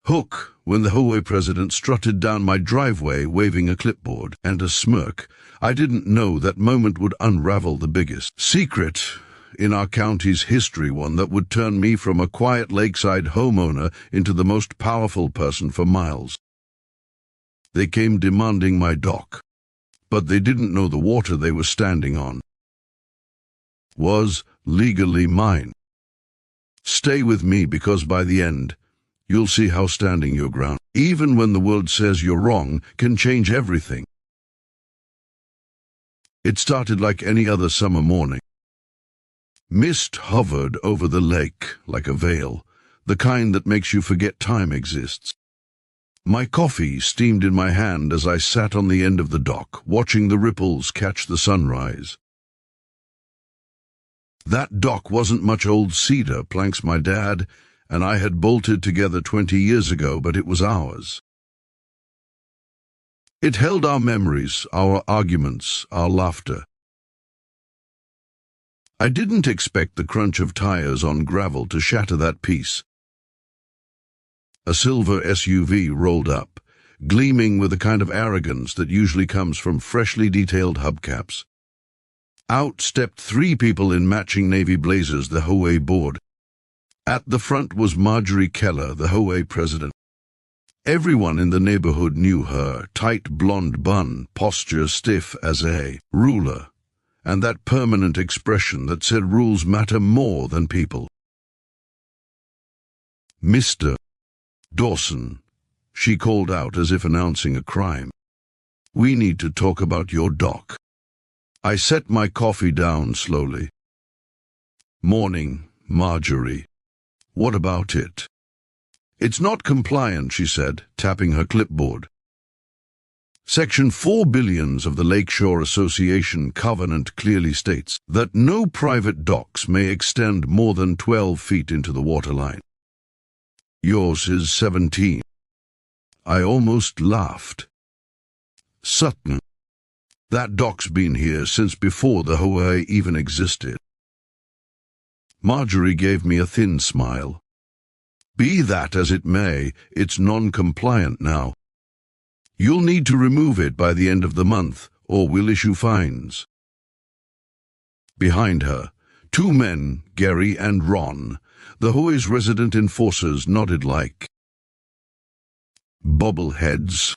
Hook, when the HOA president strutted down my driveway waving a clipboard and a smirk, I didn't know that moment would unravel the biggest secret in our county's history, one that would turn me from a quiet lakeside homeowner into the most powerful person for miles. They came demanding my dock, but they didn't know the water they were standing on was legally mine. Stay with me, because by the end, you'll see how standing your ground, even when the world says you're wrong, can change everything. It started like any other summer morning. Mist hovered over the lake like a veil, the kind that makes you forget time exists. My coffee steamed in my hand as I sat on the end of the dock, watching the ripples catch the sunrise. That dock wasn't much old cedar planks my dad and I had bolted together 20 years ago, but it was ours. It held our memories, our arguments, our laughter. I didn't expect the crunch of tires on gravel to shatter that peace. A silver SUV rolled up, gleaming with the kind of arrogance that usually comes from freshly detailed hubcaps. Out stepped 3 people in matching navy blazers, the HOA board. At the front was Marjorie Keller, the HOA president. Everyone in the neighborhood knew her, tight blonde bun, posture stiff as a ruler, and that permanent expression that said rules matter more than people. "Mr. Dawson," she called out as if announcing a crime. "We need to talk about your dock." I set my coffee down slowly. "Morning, Marjorie. What about it?" "It's not compliant," she said, tapping her clipboard. Section 4 billions of the Lakeshore Association Covenant clearly states that no private docks may extend more than 12 feet into the waterline. Yours is 17. I almost laughed. "Sutton, that dock's been here since before the HOA even existed." Marjorie gave me a thin smile. "Be that as it may, it's non-compliant now. You'll need to remove it by the end of the month, or we'll issue fines." Behind her, 2 men, Gary and Ron, the HOA's resident enforcers, nodded like bobbleheads.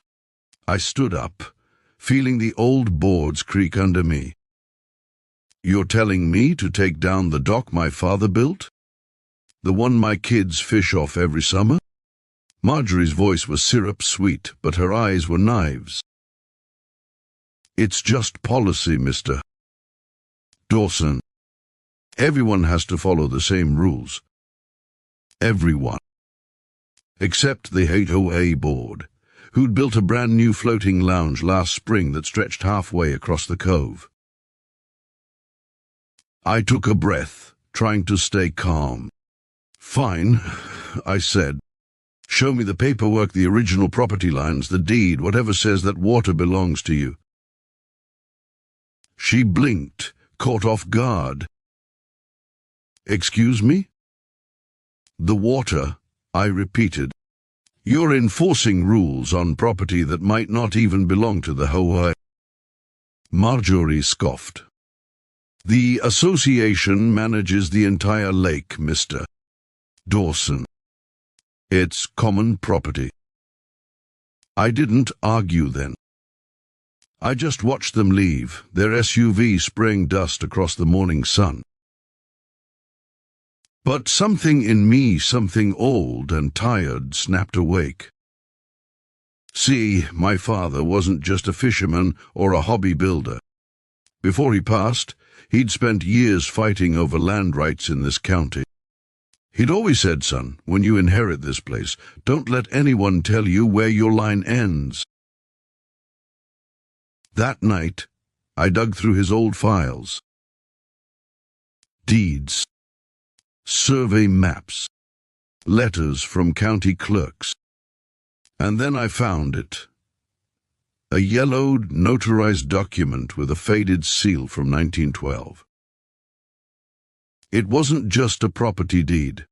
I stood up, feeling the old boards creak under me. "You're telling me to take down the dock my father built? The one my kids fish off every summer?" Marjorie's voice was syrup sweet, but her eyes were knives. "It's just policy, Mr. Dawson. Everyone has to follow the same rules. Everyone. Except the HOA board, who'd built a brand new floating lounge last spring that stretched halfway across the cove." I took a breath, trying to stay calm. "Fine," I said. "Show me the paperwork, the original property lines, the deed, whatever says that water belongs to you." She blinked, caught off guard. "Excuse me?" "The water," I repeated. "You're enforcing rules on property that might not even belong to the HOA." Marjorie scoffed. "The association manages the entire lake, Mr. Dawson. It's common property." I didn't argue then. I just watched them leave, their SUV spraying dust across the morning sun. But something in me, something old and tired, snapped awake. See, my father wasn't just a fisherman or a hobby builder. Before he passed, he'd spent years fighting over land rights in this county. He'd always said, "Son, when you inherit this place, don't let anyone tell you where your line ends." That night, I dug through his old files. Deeds, survey maps, letters from county clerks. And then I found it. A yellowed, notarized document with a faded seal from 1912. It wasn't just a property deed.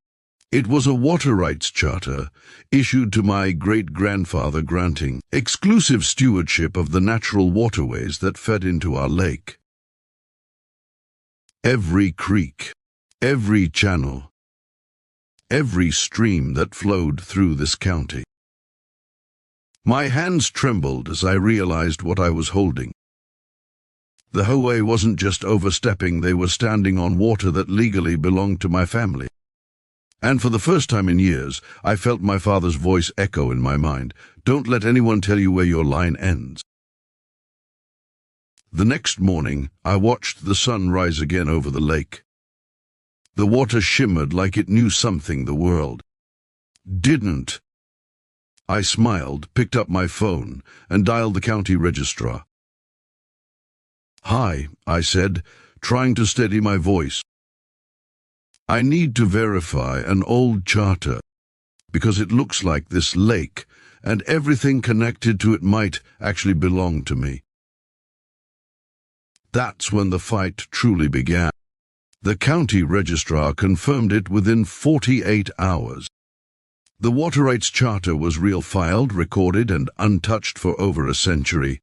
It was a water rights charter issued to my great-grandfather, granting exclusive stewardship of the natural waterways that fed into our lake. Every creek, every channel, every stream that flowed through this county. My hands trembled as I realized what I was holding. The HOA wasn't just overstepping, they were standing on water that legally belonged to my family. And for the first time in years, I felt my father's voice echo in my mind. Don't let anyone tell you where your line ends. The next morning, I watched the sun rise again over the lake. The water shimmered like it knew something the world didn't. I smiled, picked up my phone, and dialed the county registrar. "Hi," I said, trying to steady my voice. "I need to verify an old charter, because it looks like this lake and everything connected to it might actually belong to me." That's when the fight truly began. The county registrar confirmed it within 48 hours. The water rights charter was real-filed, recorded, and untouched for over a century.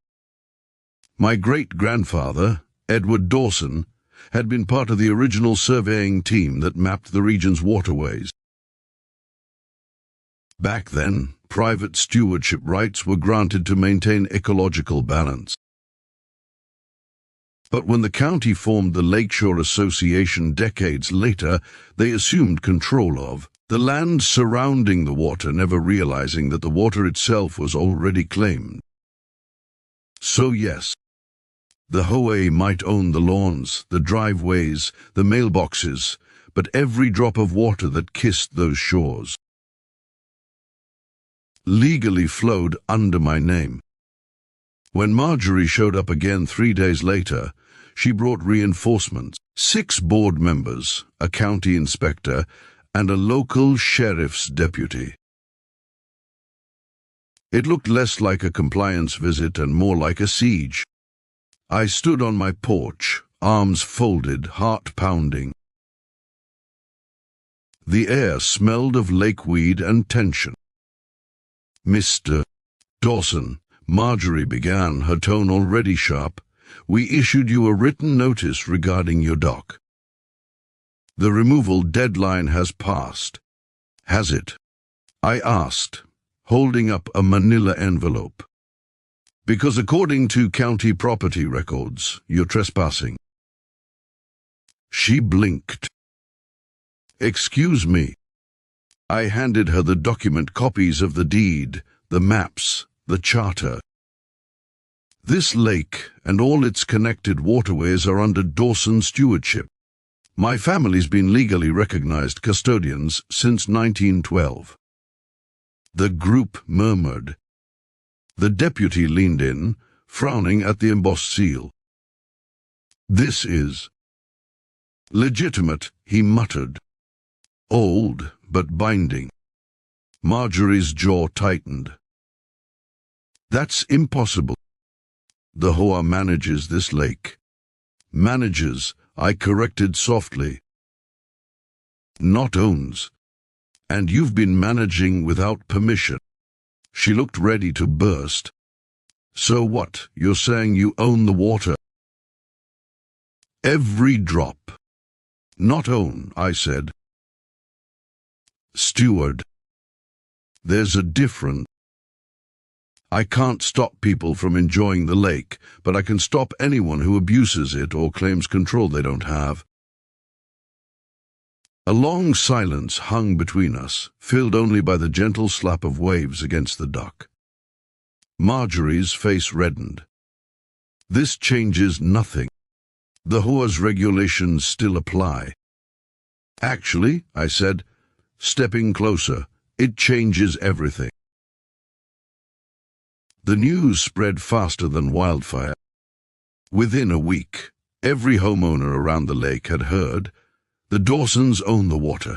My great-grandfather, Edward Dawson, had been part of the original surveying team that mapped the region's waterways. Back then, private stewardship rights were granted to maintain ecological balance. But when the county formed the Lakeshore Association decades later, they assumed control of the land surrounding the water, never realizing that the water itself was already claimed. So yes, the HOA might own the lawns, the driveways, the mailboxes, but every drop of water that kissed those shores legally flowed under my name. When Marjorie showed up again 3 days later, she brought reinforcements: 6 board members, a county inspector, and a local sheriff's deputy. It looked less like a compliance visit and more like a siege. I stood on my porch, arms folded, heart pounding. The air smelled of lakeweed and tension. "Mr. Dawson," Marjorie began, her tone already sharp, "we issued you a written notice regarding your dock. The removal deadline has passed." "Has it?" I asked, holding up a manila envelope. "Because according to county property records, you're trespassing." She blinked. "Excuse me." I handed her the document, copies of the deed, the maps, the charter. "This lake and all its connected waterways are under Dawson stewardship. My family's been legally recognized custodians since 1912. The group murmured. The deputy leaned in, frowning at the embossed seal. "This is legitimate," he muttered. "Old, but binding." Marjorie's jaw tightened. "That's impossible. The HOA manages this lake." "Manages," I corrected softly. "Not owns. And you've been managing without permission." She looked ready to burst. "So what? You're saying you own the water?" "Every drop." "Not own," I said. "Steward. There's a difference. I can't stop people from enjoying the lake, but I can stop anyone who abuses it or claims control they don't have." A long silence hung between us, filled only by the gentle slap of waves against the dock. Marjorie's face reddened. "This changes nothing. The HOA's regulations still apply." "Actually," I said, stepping closer, "it changes everything." The news spread faster than wildfire. Within a week, every homeowner around the lake had heard the Dawsons own the water.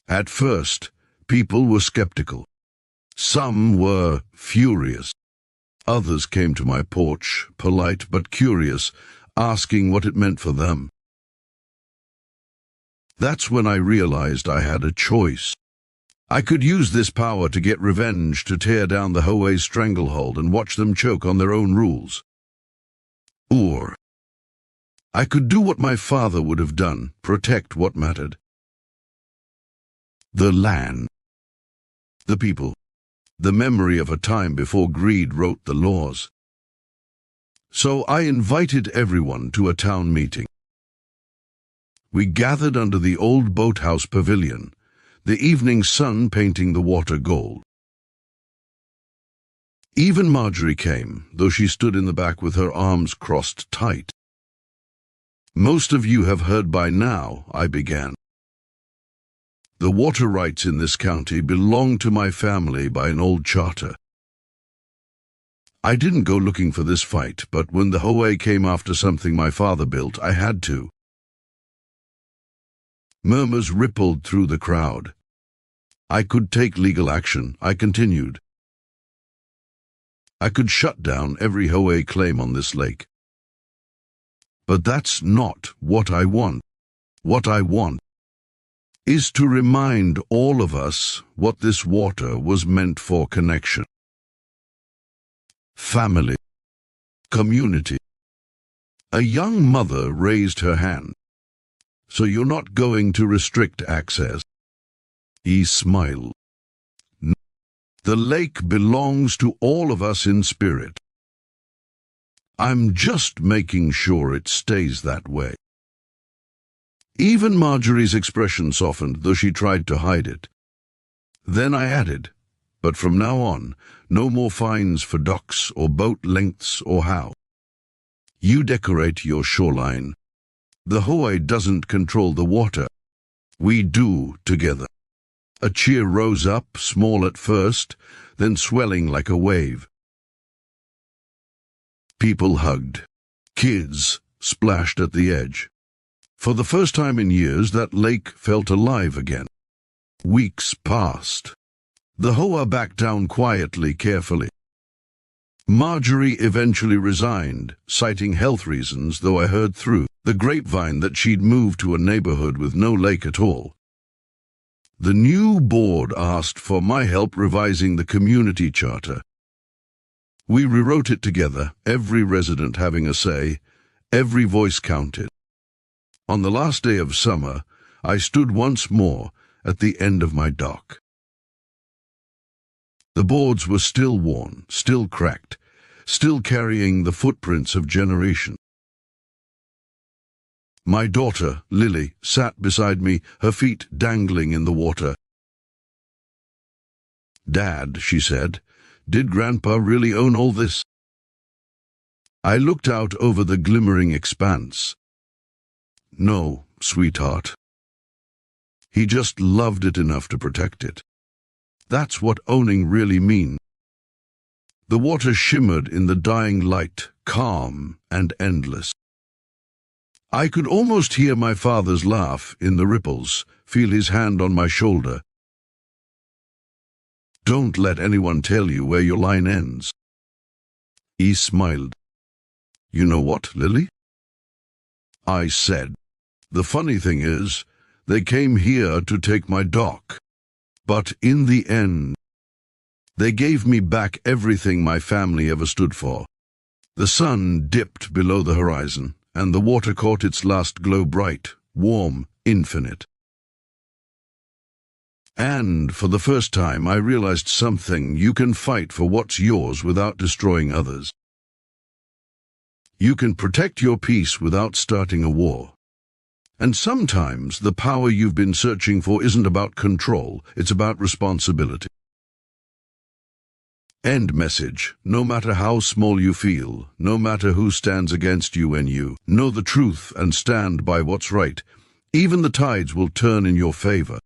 At first, people were skeptical. Some were furious. Others came to my porch, polite but curious, asking what it meant for them. That's when I realized I had a choice. I could use this power to get revenge, to tear down the HOA's stranglehold and watch them choke on their own rules. Or I could do what my father would have done, protect what mattered. The land, the people, the memory of a time before greed wrote the laws. So I invited everyone to a town meeting. We gathered under the old boathouse pavilion, the evening sun painting the water gold. Even Marjorie came, though she stood in the back with her arms crossed tight. Most of you have heard by now, I began. The water rights in this county belong to my family by an old charter. I didn't go looking for this fight, but when the HOA came after something my father built, I had to. Murmurs rippled through the crowd. I could take legal action, I continued. I could shut down every HOA claim on this lake. But that's not what I want. What I want is to remind all of us what this water was meant for: connection, family, community. A young mother raised her hand. So you're not going to restrict access? He smiled. No. The lake belongs to all of us in spirit. I'm just making sure it stays that way. Even Marjorie's expression softened, though she tried to hide it. Then I added, but from now on, no more fines for docks or boat lengths or how. You decorate your shoreline. The HOA doesn't control the water. We do together. A cheer rose up, small at first, then swelling like a wave. People hugged. Kids splashed at the edge. For the first time in years, that lake felt alive again. Weeks passed. The HOA backed down quietly, carefully. Marjorie eventually resigned, citing health reasons, though I heard through the grapevine that she'd moved to a neighborhood with no lake at all. The new board asked for my help revising the community charter. We rewrote it together, every resident having a say, every voice counted. On the last day of summer, I stood once more at the end of my dock. The boards were still worn, still cracked, still carrying the footprints of generations. My daughter, Lily, sat beside me, her feet dangling in the water. "Dad," she said, "did Grandpa really own all this?" I looked out over the glimmering expanse. "No, sweetheart. He just loved it enough to protect it. That's what owning really means." The water shimmered in the dying light, calm and endless. I could almost hear my father's laugh in the ripples, feel his hand on my shoulder. "Don't let anyone tell you where your line ends." He smiled. "You know what, Lily?" I said. "The funny thing is, they came here to take my dock. But in the end, they gave me back everything my family ever stood for." The sun dipped below the horizon, and the water caught its last glow, bright, warm, infinite. And for the first time, I realized something: you can fight for what's yours without destroying others. You can protect your peace without starting a war. And sometimes the power you've been searching for isn't about control, it's about responsibility. End message. No matter how small you feel, no matter who stands against you, when you know the truth and stand by what's right, even the tides will turn in your favor.